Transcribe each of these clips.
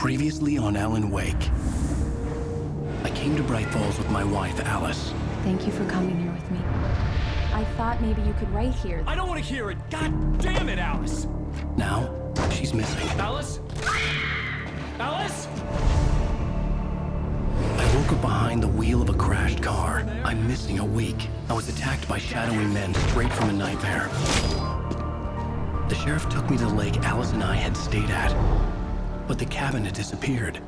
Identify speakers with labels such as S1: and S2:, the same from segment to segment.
S1: Previously on Alan Wake. I came to Bright Falls with my wife, Alice.
S2: Thank you for coming here with me. I thought maybe you could write here.
S3: I don't want to hear it! God damn it, Alice!
S1: Now, she's missing.
S3: Alice? Alice?
S1: I woke up behind the wheel of a crashed car. I'm missing a week. I was attacked by shadowy men straight from a nightmare. The sheriff took me to the lake Alice and I had stayed at, but the cabin had disappeared.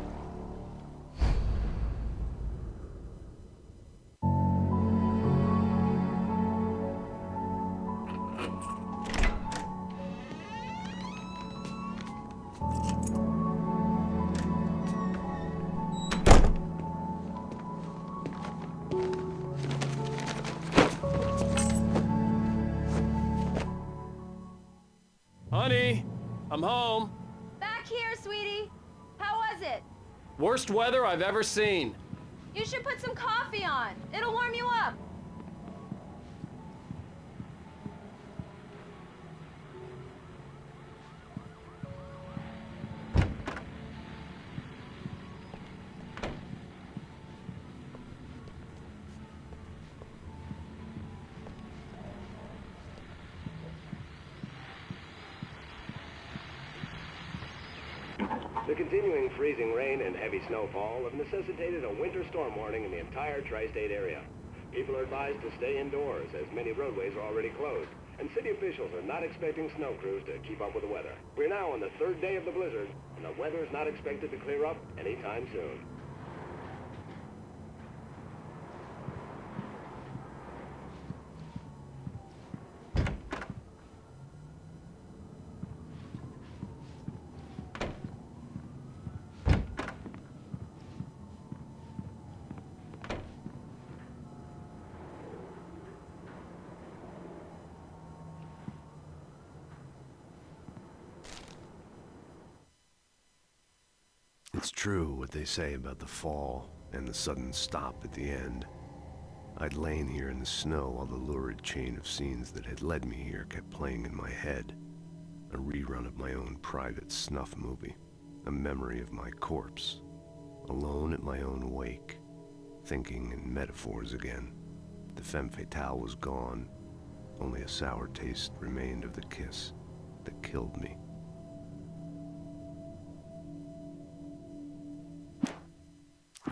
S3: Honey, I'm home.
S4: Back here, sweetie. How was it?
S3: Worst weather I've ever seen.
S4: You should put some coffee on. It'll warm you up.
S5: The continuing freezing rain and heavy snowfall have necessitated a winter storm warning in the entire tri-state area. People are advised to stay indoors as many roadways are already closed, and city officials are not expecting snow crews to keep up with the weather. We're now on the third day of the blizzard, and the weather is not expected to clear up anytime soon.
S6: It's true what they say about the fall and the sudden stop at the end. I'd lain here in the snow while the lurid chain of scenes that had led me here kept playing in my head. A rerun of my own private snuff movie. A memory of my corpse. Alone at my own wake. Thinking in metaphors again. The femme fatale was gone. Only a sour taste remained of the kiss that killed me.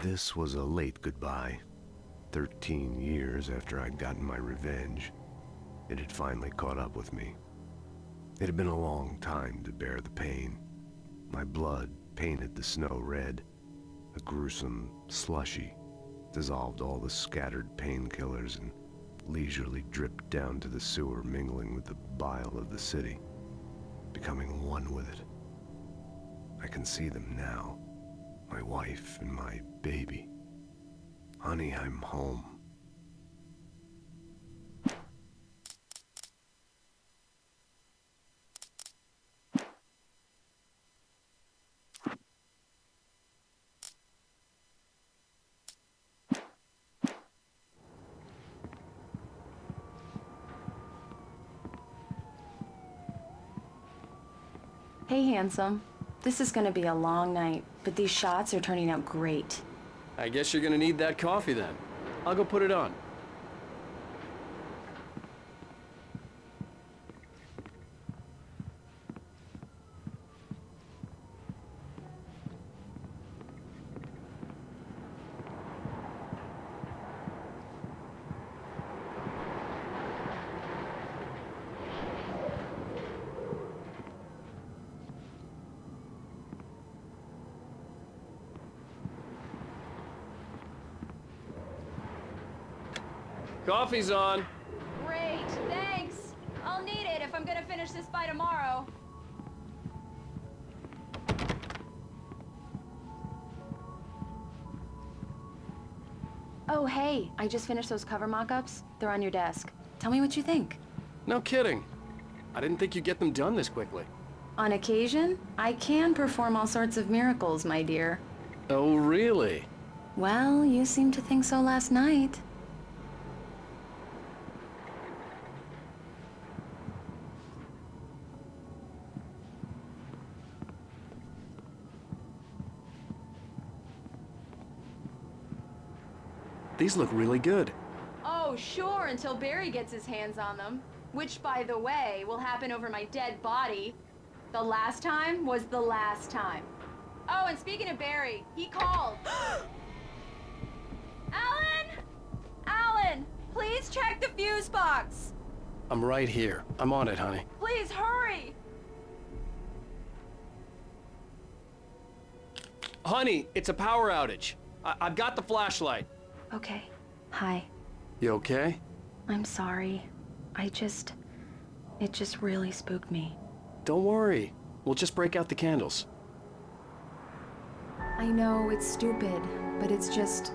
S6: This was a late goodbye. 13 years after I'd gotten my revenge, it had finally caught up with me. It had been a long time to bear the pain. My blood painted the snow red. A gruesome slushy dissolved all the scattered painkillers and leisurely dripped down to the sewer, mingling with the bile of the city, becoming one with it. I can see them now. My wife and my baby. Honey, I'm home.
S2: Hey, handsome. This is gonna be a long night, but these shots are turning out great.
S3: I guess you're gonna need that coffee then. I'll go put it on. Coffee's on.
S4: Great, thanks. I'll need it if I'm gonna finish this by tomorrow.
S2: Oh, hey, I just finished those cover mock-ups. They're on your desk. Tell me what you think.
S3: No kidding. I didn't think you'd get them done this quickly.
S2: On occasion, I can perform all sorts of miracles, my dear.
S3: Oh, really?
S2: Well, you seemed to think so last night.
S3: These look really good.
S2: Oh, sure, until Barry gets his hands on them. Which, by the way, will happen over my dead body. The last time was the last time. Oh, and speaking of Barry, he called.
S4: Alan! Alan! Please check the fuse box!
S3: I'm right here. I'm on it, honey.
S4: Please hurry!
S3: Honey, it's a power outage. I've got the flashlight.
S2: Okay. Hi.
S3: You okay?
S2: I'm sorry. It just really spooked me.
S3: Don't worry. We'll just break out the candles.
S2: I know it's stupid, but it's just...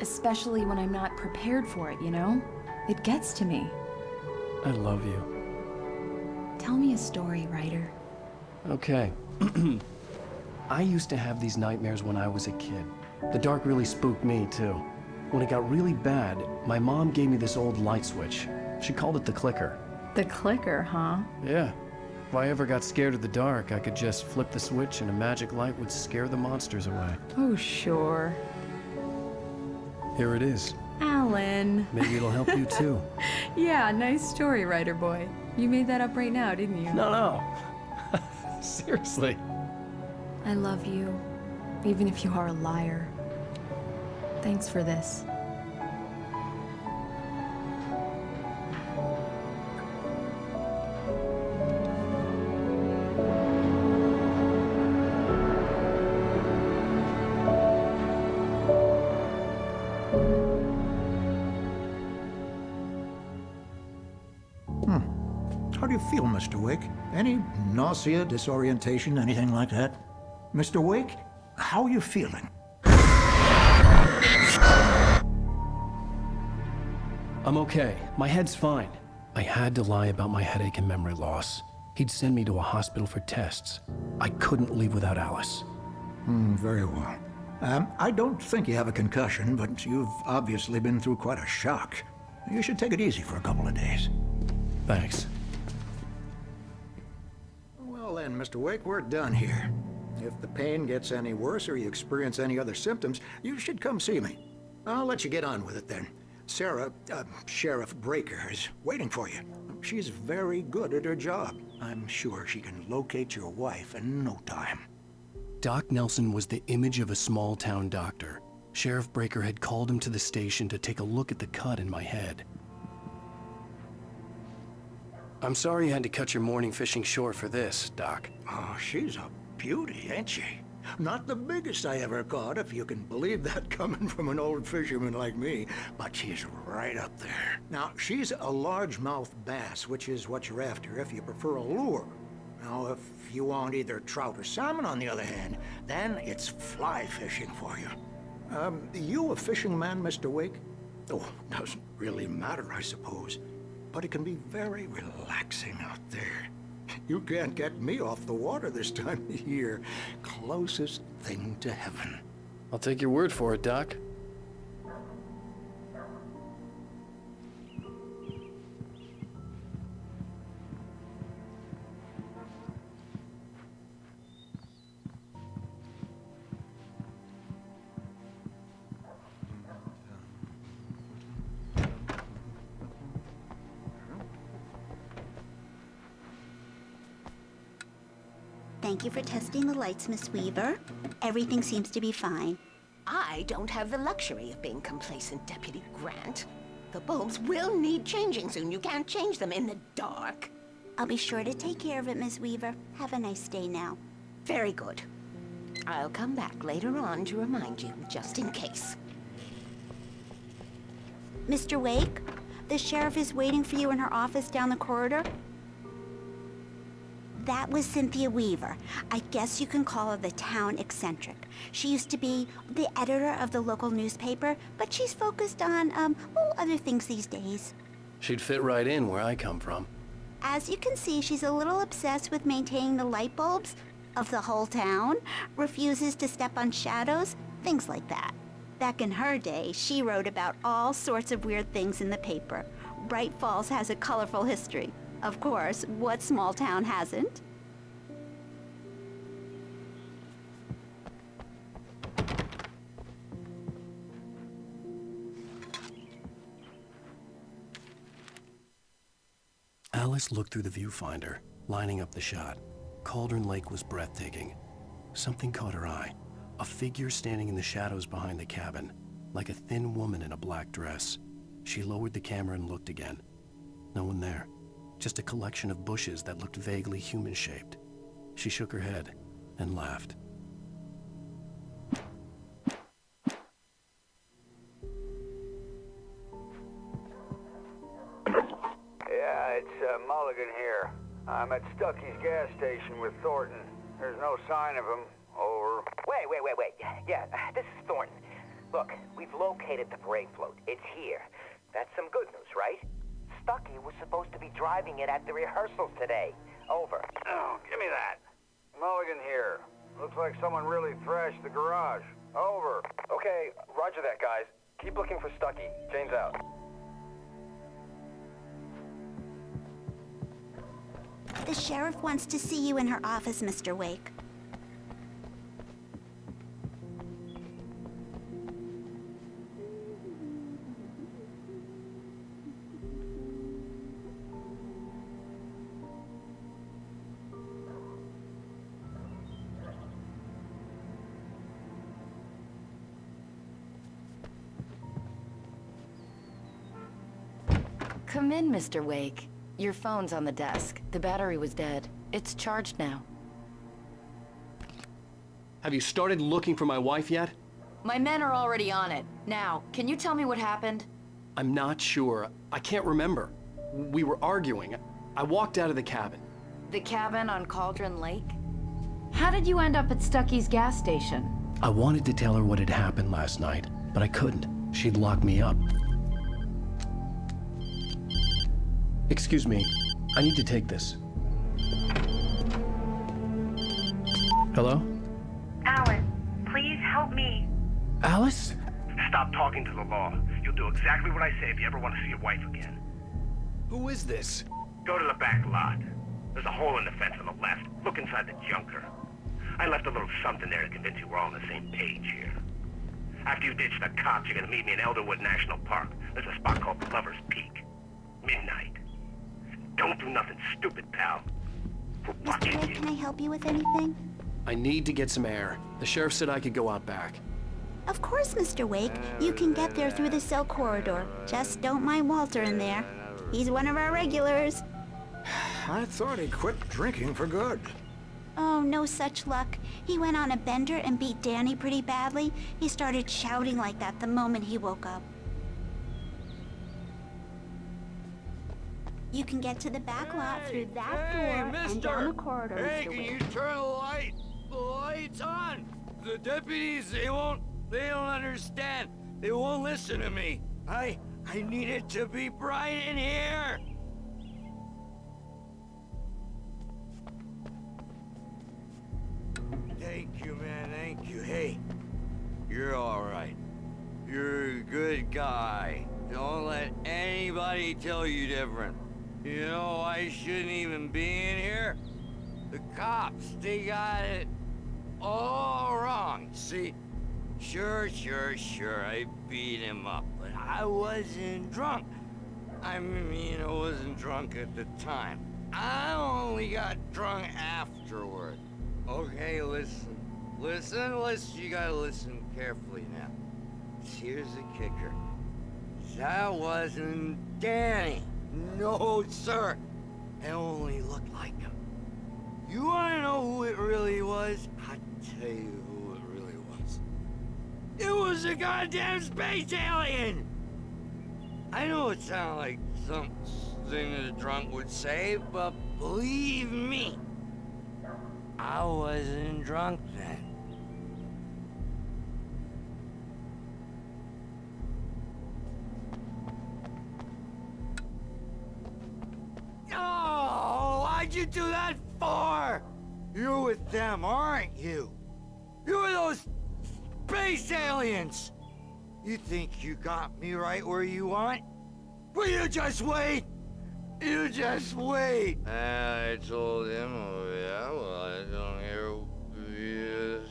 S2: Especially when I'm not prepared for it, you know? It gets to me.
S3: I love you.
S2: Tell me a story, writer.
S3: Okay. I used to have these nightmares when I was a kid. The dark really spooked me, too. When it got really bad, my mom gave me this old light switch. She called it the clicker.
S2: The clicker, huh?
S3: Yeah. If I ever got scared of the dark, I could just flip the switch and a magic light would scare the monsters away.
S2: Oh, sure.
S3: Here it is.
S2: Alan.
S3: Maybe it'll help you, too.
S2: Yeah, nice story, writer boy. You made that up right now, didn't you?
S3: No. Seriously.
S2: I love you, even if you are a liar. Thanks for this.
S7: How do you feel, Mr. Wake? Any nausea, disorientation, anything like that? Mr. Wake, how are you feeling?
S3: I'm okay. My head's fine. I had to lie about my headache and memory loss. He'd send me to a hospital for tests. I couldn't leave without Alice.
S7: Very well. I don't think you have a concussion, but you've obviously been through quite a shock. You should take it easy for a couple of days.
S3: Thanks.
S7: Well then, Mr. Wake, we're done here. If the pain gets any worse or you experience any other symptoms, you should come see me. I'll let you get on with it then. Sarah, Sheriff Breaker, is waiting for you. She's very good at her job. I'm sure she can locate your wife in no time.
S1: Doc Nelson was the image of a small-town doctor. Sheriff Breaker had called him to the station to take a look at the cut in my head. I'm sorry you had to cut your morning fishing short for this, Doc.
S7: Oh, she's a beauty, ain't she? Not the biggest I ever caught, if you can believe that coming from an old fisherman like me, but she's right up there. Now, she's a largemouth bass, which is what you're after if you prefer a lure. Now, if you want either trout or salmon, on the other hand, then it's fly fishing for you. You a fishing man, Mr. Wake? Oh, doesn't really matter, I suppose. But it can be very relaxing out there. You can't get me off the water this time of year. Closest thing to heaven.
S3: I'll take your word for it, Doc.
S8: Thank you for testing the lights, Miss Weaver. Everything seems to be fine.
S9: I don't have the luxury of being complacent, Deputy Grant. The bulbs will need changing soon. You can't change them in the dark.
S8: I'll be sure to take care of it, Miss Weaver. Have a nice day now.
S9: Very good. I'll come back later on to remind you, just in case.
S8: Mr. Wake, the sheriff is waiting for you in her office down the corridor. That was Cynthia Weaver. I guess you can call her the town eccentric. She used to be the editor of the local newspaper, but she's focused on, other things these days.
S1: She'd fit right in where I come from.
S8: As you can see, she's a little obsessed with maintaining the light bulbs of the whole town, refuses to step on shadows, things like that. Back in her day, she wrote about all sorts of weird things in the paper. Bright Falls has a colorful history. Of course, what small town hasn't?
S3: Alice looked through the viewfinder, lining up the shot. Cauldron Lake was breathtaking. Something caught her eye. A figure standing in the shadows behind the cabin, like a thin woman in a black dress. She lowered the camera and looked again. No one there. Just a collection of bushes that looked vaguely human-shaped. She shook her head and laughed.
S10: Yeah, it's Mulligan here. I'm at Stucky's gas station with Thornton. There's no sign of him. Over.
S11: Wait. Yeah, this is Thornton. Look, we've located the parade float. It's here. That's some good news, right? Stucky was supposed to be driving it at the rehearsals today. Over.
S10: Oh, give me that. Mulligan here. Looks like someone really thrashed the garage. Over.
S11: Okay, roger that, guys. Keep looking for Stucky. Jane's out.
S8: The sheriff wants to see you in her office, Mr. Wake.
S12: Come in, Mr. Wake. Your phone's on the desk. The battery was dead. It's charged now.
S3: Have you started looking for my wife yet?
S12: My men are already on it. Now, can you tell me what happened?
S3: I'm not sure. I can't remember. We were arguing. I walked out of the cabin.
S12: The cabin on Cauldron Lake?
S4: How did you end up at Stucky's gas station?
S3: I wanted to tell her what had happened last night, but I couldn't. She'd lock me up. Excuse me, I need to take this. Hello?
S13: Alice, please help me.
S3: Alice?
S5: Stop talking to the law. You'll do exactly what I say if you ever want to see your wife again.
S3: Who is this?
S5: Go to the back lot. There's a hole in the fence on the left. Look inside the junker. I left a little something there to convince you we're all on the same page here. After you ditch the cops, you're gonna meet me in Elderwood National Park. There's a spot called Lover's Peak. Midnight. Don't do nothing stupid, pal. We're watching
S8: Mr. Wake, can I help you with anything?
S3: I need to get some air. The sheriff said I could go out back.
S8: Of course, Mr. Wake. You can get there through the cell corridor. Just don't mind Walter in there. He's one of our regulars.
S7: I thought he quit drinking for good.
S8: Oh, no such luck. He went on a bender and beat Danny pretty badly. He started shouting like that the moment he woke up. You can get to the back lot through that door and down the corridor,
S10: Hey,
S8: Mr.
S10: can you
S8: Wake.
S10: turn the lights on? The deputies, they don't understand. They won't listen to me. I need it to be bright in here. Thank you, man, thank you. Hey, you're all right. You're a good guy. Don't let anybody tell you different. You know, I shouldn't even be in here. The cops, they got it all wrong. See, sure, I beat him up, but I wasn't drunk. I mean, I wasn't drunk at the time. I only got drunk afterward. Okay, listen. You gotta listen carefully now. Here's the kicker. That wasn't Danny. No, sir. It only looked like him. You wanna know who it really was? I'll tell you who it really was. It was a goddamn space alien! I know it sounds like something a drunk would say, but believe me, I wasn't drunk then. Oh, why'd you do that for? You're with them, aren't you? You're those space aliens! You think you got me right where you want? Well, you just wait! You just wait! I told him, oh yeah, well, I don't hear you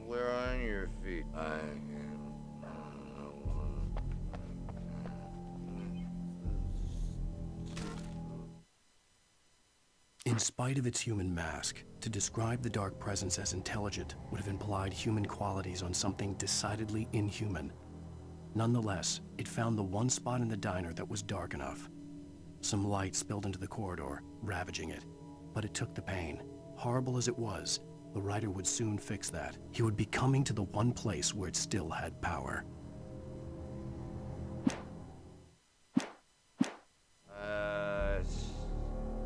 S10: swear on your feet.
S3: In spite of its human mask, to describe the dark presence as intelligent would have implied human qualities on something decidedly inhuman. Nonetheless, it found the one spot in the diner that was dark enough. Some light spilled into the corridor, ravaging it. But it took the pain. Horrible as it was, the writer would soon fix that. He would be coming to the one place where it still had power.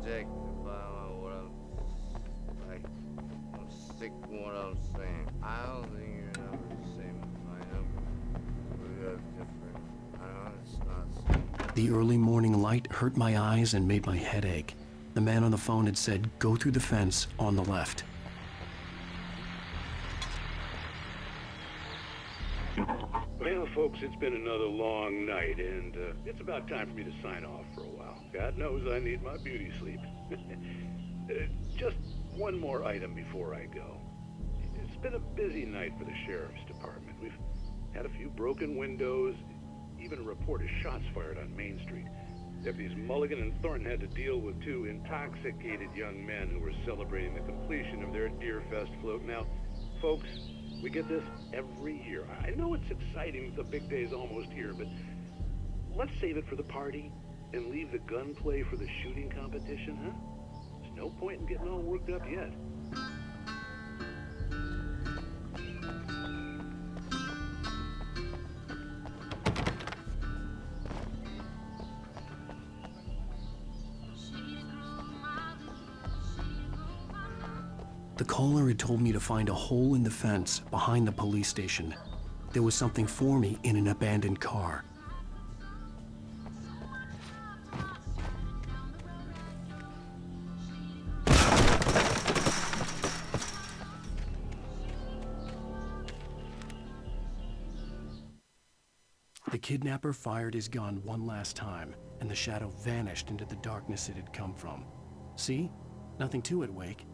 S10: Sick about what I'm sick of what I'm saying. I don't think you're never the same as my number. We have different. I know it's not.
S3: The early morning light hurt my eyes and made my head ache. The man on the phone had said, "Go through the fence on the left."
S14: Well, folks, it's been another long night, and it's about time for me to sign off for a while. God knows I need my beauty sleep. Just one more item before I go. It's been a busy night for the Sheriff's Department. We've had a few broken windows, even a report of shots fired on Main Street. Deputies Mulligan and Thornton had to deal with two intoxicated young men who were celebrating the completion of their Deerfest float. Now, folks, we get this every year. I know it's exciting that the big day's almost here, but let's save it for the party and leave the gunplay for the shooting competition, huh? There's no point in getting all worked up yet.
S3: The caller had told me to find a hole in the fence behind the police station. There was something for me in an abandoned car. The kidnapper fired his gun one last time, and the shadow vanished into the darkness it had come from. See? Nothing to it, Wake.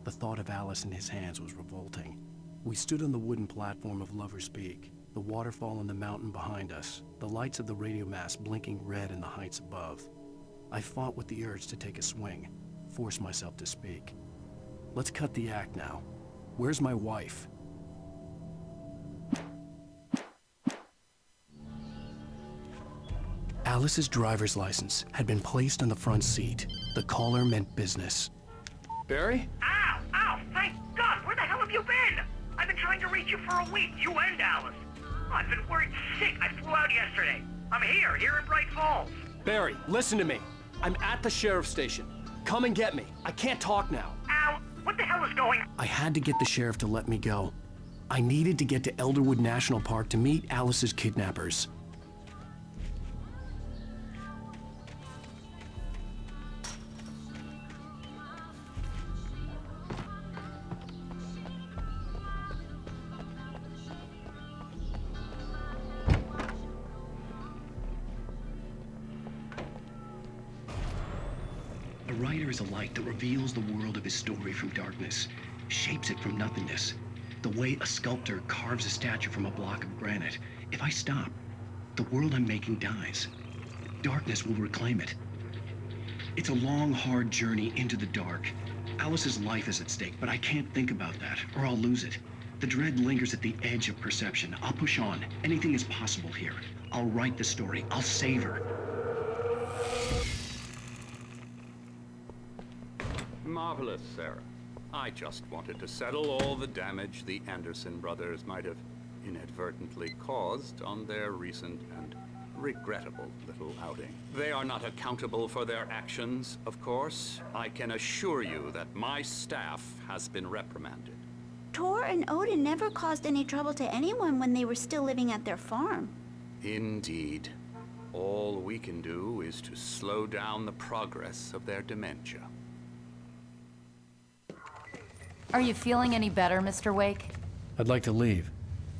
S3: The thought of Alice in his hands was revolting. We stood on the wooden platform of Lover's Peak, the waterfall on the mountain behind us, the lights of the radio mast blinking red in the heights above. I fought with the urge to take a swing, force myself to speak. Let's cut the act now. Where's my wife? Alice's driver's license had been placed on the front seat. The caller meant business.
S15: Barry?
S13: Ow! Ow! Thank God! Where the hell have you been? I've been trying to reach you for a week, you and Alice. I've been worried sick. I flew out yesterday. I'm here in Bright Falls.
S3: Barry, listen to me. I'm at the sheriff's station. Come and get me. I can't talk now.
S13: Ow! What the hell is going on?
S3: I had to get the sheriff to let me go. I needed to get to Elderwood National Park to meet Alice's kidnappers. A writer is a light that reveals the world of his story from darkness, shapes it from nothingness. The way a sculptor carves a statue from a block of granite. If I stop, the world I'm making dies. Darkness will reclaim it. It's a long, hard journey into the dark. Alice's life is at stake, but I can't think about that, or I'll lose it. The dread lingers at the edge of perception. I'll push on. Anything is possible here. I'll write the story. I'll save her.
S16: Marvelous, Sarah. I just wanted to settle all the damage the Anderson brothers might have inadvertently caused on their recent and regrettable little outing. They are not accountable for their actions, of course. I can assure you that my staff has been reprimanded.
S8: Tor and Odin never caused any trouble to anyone when they were still living at their farm.
S16: Indeed. All we can do is to slow down the progress of their dementia.
S12: Are you feeling any better, Mr. Wake?
S3: I'd like to leave.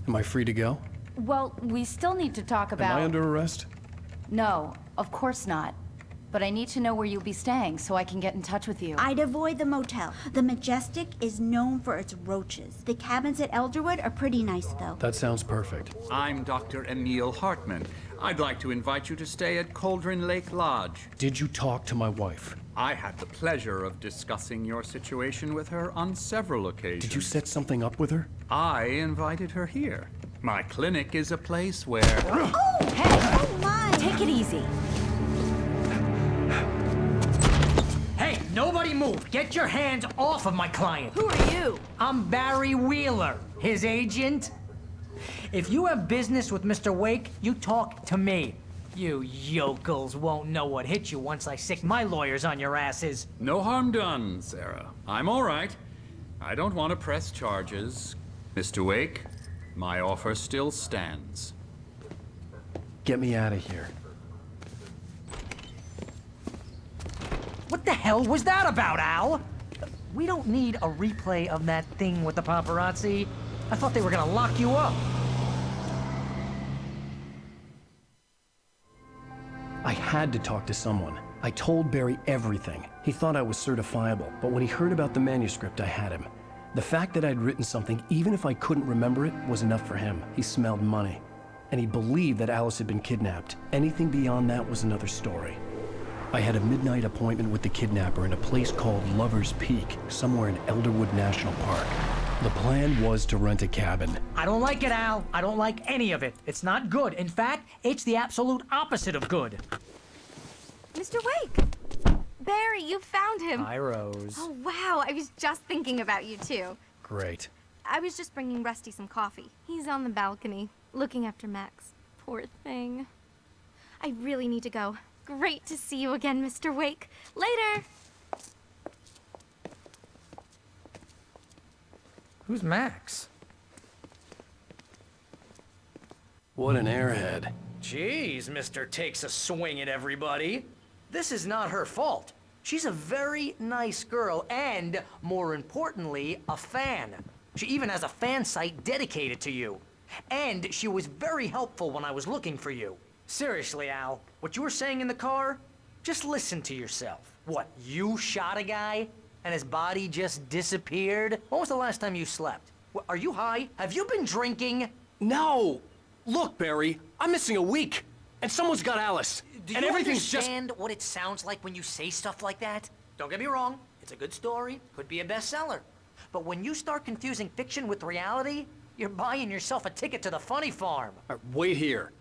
S3: Am I free to go?
S12: Well, we still need to talk about...
S3: Am I under arrest?
S12: No, of course not. But I need to know where you'll be staying so I can get in touch with you.
S8: I'd avoid the motel. The Majestic is known for its roaches. The cabins at Elderwood are pretty nice, though.
S3: That sounds perfect.
S16: I'm Dr. Emil Hartman. I'd like to invite you to stay at Cauldron Lake Lodge.
S3: Did you talk to my wife?
S16: I had the pleasure of discussing your situation with her on several occasions.
S3: Did you set something up with her?
S16: I invited her here. My clinic is a place where...
S12: Oh, hey! Oh, my! Take it easy.
S15: Hey, nobody move! Get your hands off of my client!
S12: Who are you?
S15: I'm Barry Wheeler, his agent. If you have business with Mr. Wake, you talk to me. You yokels won't know what hit you once I sick my lawyers on your asses.
S16: No harm done, Sarah. I'm all right. I don't want to press charges. Mr. Wake, my offer still stands.
S3: Get me out of here.
S15: What the hell was that about, Al? We don't need a replay of that thing with the paparazzi. I thought they were gonna lock you up.
S3: I had to talk to someone. I told Barry everything. He thought I was certifiable, but when he heard about the manuscript, I had him. The fact that I'd written something, even if I couldn't remember it, was enough for him. He smelled money. And he believed that Alice had been kidnapped. Anything beyond that was another story. I had a midnight appointment with the kidnapper in a place called Lover's Peak, somewhere in Elderwood National Park. The plan was to rent a cabin.
S15: I don't like it, Al. I don't like any of it. It's not good. In fact, it's the absolute opposite of good.
S4: Mr. Wake! Barry, you found him.
S15: Hi, Rose.
S4: Oh, wow. I was just thinking about you, too.
S3: Great.
S4: I was just bringing Rusty some coffee. He's on the balcony, looking after Max. Poor thing. I really need to go. Great to see you again, Mr. Wake. Later!
S15: Who's Max?
S3: What an airhead.
S15: Jeez, Mr. Takes a swing at everybody. This is not her fault. She's a very nice girl and, more importantly, a fan. She even has a fan site dedicated to you. And she was very helpful when I was looking for you. Seriously, Al, what you were saying in the car, just listen to yourself. What, you shot a guy and his body just disappeared? When was the last time you slept? What, are you high? Have you been drinking?
S3: No! Look, Barry, I'm missing a week, and someone's got Alice.
S15: Do
S3: and
S15: you
S3: everything's
S15: understand what it sounds like when you say stuff like that? Don't get me wrong, it's a good story, could be a bestseller. But when you start confusing fiction with reality, you're buying yourself a ticket to the funny farm.
S3: All right, wait here.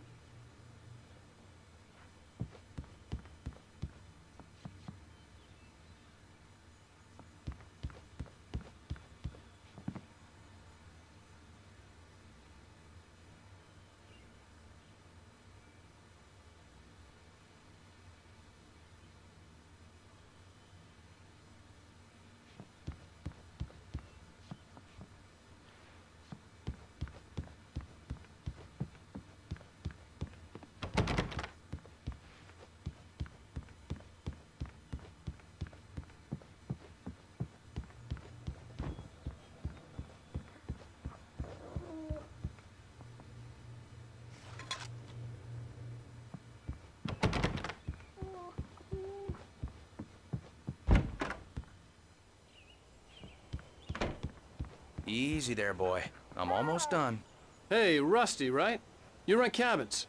S17: Easy there, boy. I'm almost done.
S3: Hey, Rusty, right? You rent cabins.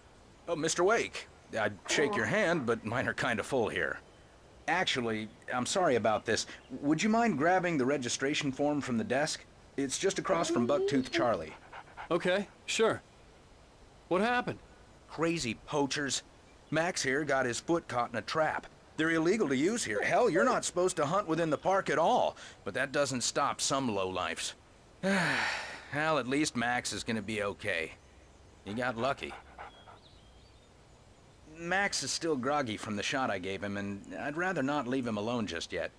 S17: Oh, Mr. Wake. I'd shake your hand, but mine are kind of full here. Actually, I'm sorry about this. Would you mind grabbing the registration form from the desk? It's just across from Bucktooth Charlie.
S3: Okay, sure. What happened?
S17: Crazy poachers. Max here got his foot caught in a trap. They're illegal to use here. Hell, you're not supposed to hunt within the park at all. But that doesn't stop some lowlifes. Well, at least Max is gonna be okay. He got lucky. Max is still groggy from the shot I gave him, and I'd rather not leave him alone just yet.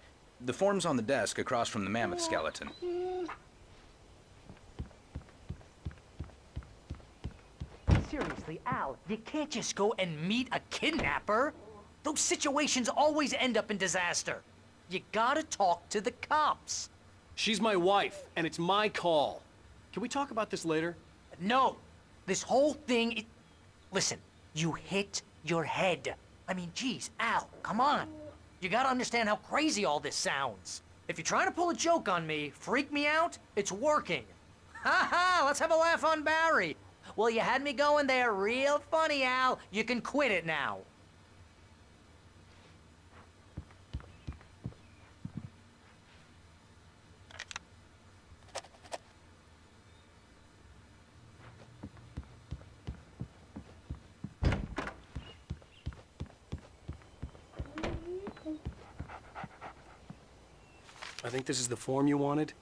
S17: The form's on the desk across from the mammoth skeleton.
S15: Seriously, Al, you can't just go and meet a kidnapper. Those situations always end up in disaster. You gotta talk to the cops.
S3: She's my wife, and it's my call. Can we talk about this later?
S15: No. This whole thing, listen, you hit your head. I mean, geez, Al, come on. You gotta understand how crazy all this sounds. If you're trying to pull a joke on me, freak me out, it's working. Ha ha, let's have a laugh on Barry. Well, you had me going there real funny, Al. You can quit it now.
S3: I think this is the form you wanted.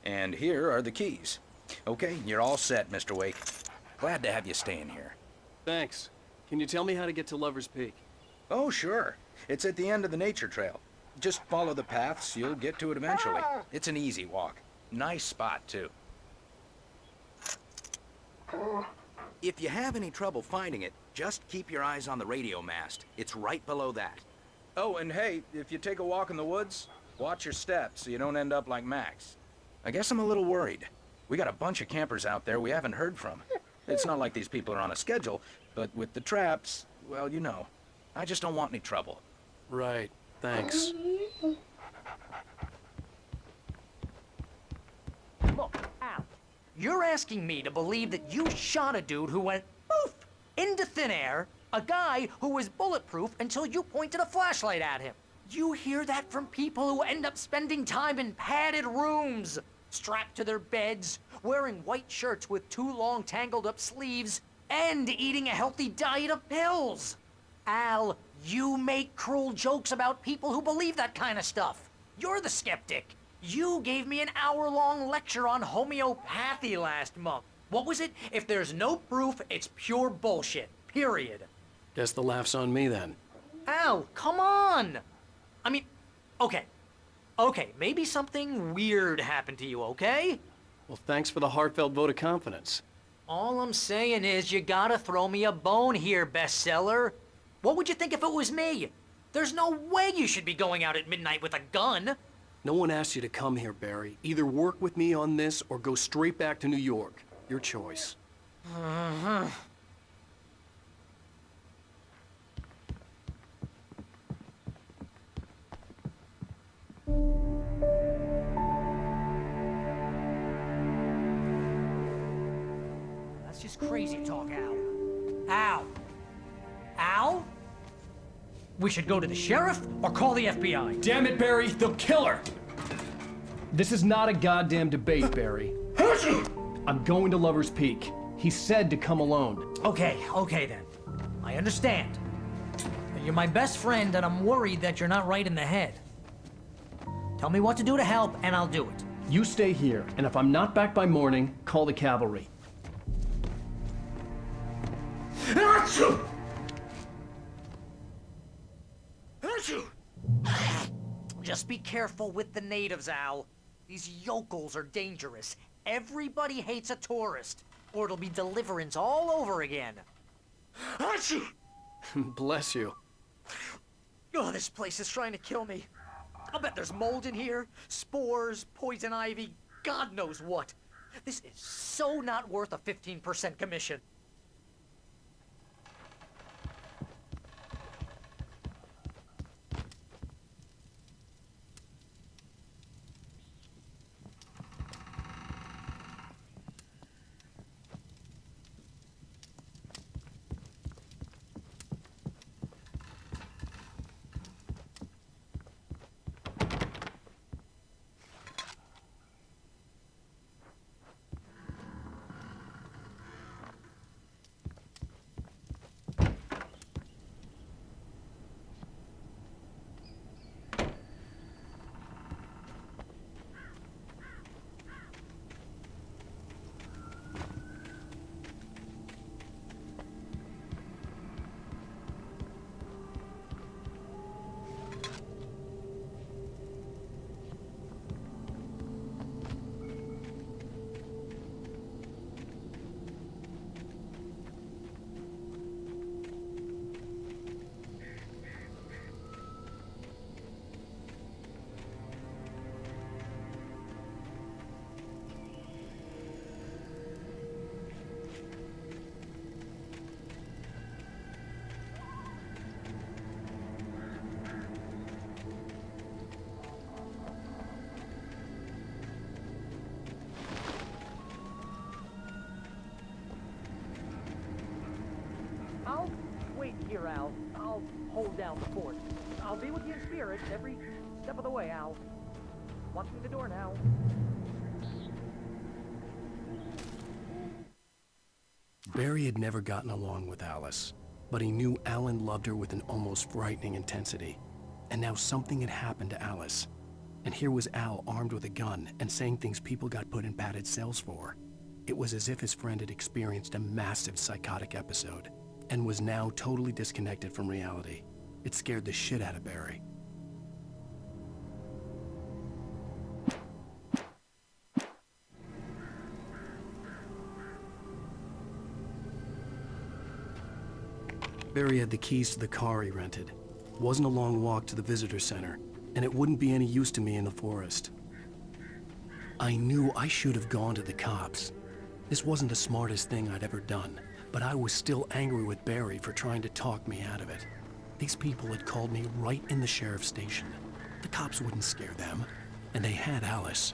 S17: And here are the keys. Okay, you're all set, Mr. Wake. Glad to have you staying here.
S3: Thanks. Can you tell me how to get to Lover's Peak?
S17: Oh, sure. It's at the end of the nature trail. Just follow the paths, you'll get to it eventually. It's an easy walk. Nice spot, too. If you have any trouble finding it, just keep your eyes on the radio mast. It's right below that. Oh, and hey, if you take a walk in the woods, watch your steps so you don't end up like Max. I guess I'm a little worried. We got a bunch of campers out there we haven't heard from. It's not like these people are on a schedule, but with the traps, well, you know. I just don't want any trouble.
S3: Right. Thanks.
S15: Look, Al, you're asking me to believe that you shot a dude who went poof into thin air, a guy who was bulletproof until you pointed a flashlight at him. You hear that from people who end up spending time in padded rooms, strapped to their beds, wearing white shirts with too long tangled up sleeves, and eating a healthy diet of pills. Al, you make cruel jokes about people who believe that kind of stuff. You're the skeptic. You gave me an hour-long lecture on homeopathy last month. What was it? If there's no proof, it's pure bullshit. Period.
S3: Guess the laugh's on me then.
S15: Al, come on! I mean, okay, maybe something weird happened to you, okay?
S3: Well, thanks for the heartfelt vote of confidence.
S15: All I'm saying is you gotta throw me a bone here, bestseller. What would you think if it was me? There's no way you should be going out at midnight with a gun.
S3: No one asked you to come here, Barry. Either work with me on this or go straight back to New York. Your choice.
S15: Uh-huh. That's just crazy talk, Al. Al? Al? We should go to the sheriff or call the FBI.
S3: Damn it, Barry, they'll kill her! This is not a goddamn debate, Barry. I'm going to Lover's Peak. He said to come alone.
S15: Okay then. I understand. You're my best friend and I'm worried that you're not right in the head. Tell me what to do to help and I'll do it.
S3: You stay here, and if I'm not back by morning, call the cavalry.
S15: Just be careful with the natives, Al. These yokels are dangerous. Everybody hates a tourist, or it'll be Deliverance all over again.
S3: Bless you.
S15: Oh, this place is trying to kill me. I'll bet there's mold in here, spores, poison ivy, God knows what. This is so not worth a 15% commission. I'll wait here, Al. I'll hold down the fort. I'll be with you in spirit every step of the way, Al. Watch me the door now.
S3: Barry had never gotten along with Alice, but he knew Alan loved her with an almost frightening intensity. And now something had happened to Alice. And here was Al armed with a gun and saying things people got put in padded cells for. It was as if his friend had experienced a massive psychotic episode and was now totally disconnected from reality. It scared the shit out of Barry. Barry had the keys to the car he rented. It wasn't a long walk to the visitor center, and it wouldn't be any use to me in the forest. I knew I should have gone to the cops. This wasn't the smartest thing I'd ever done, but I was still angry with Barry for trying to talk me out of it. These people had called me right in the sheriff's station. The cops wouldn't scare them, and they had Alice.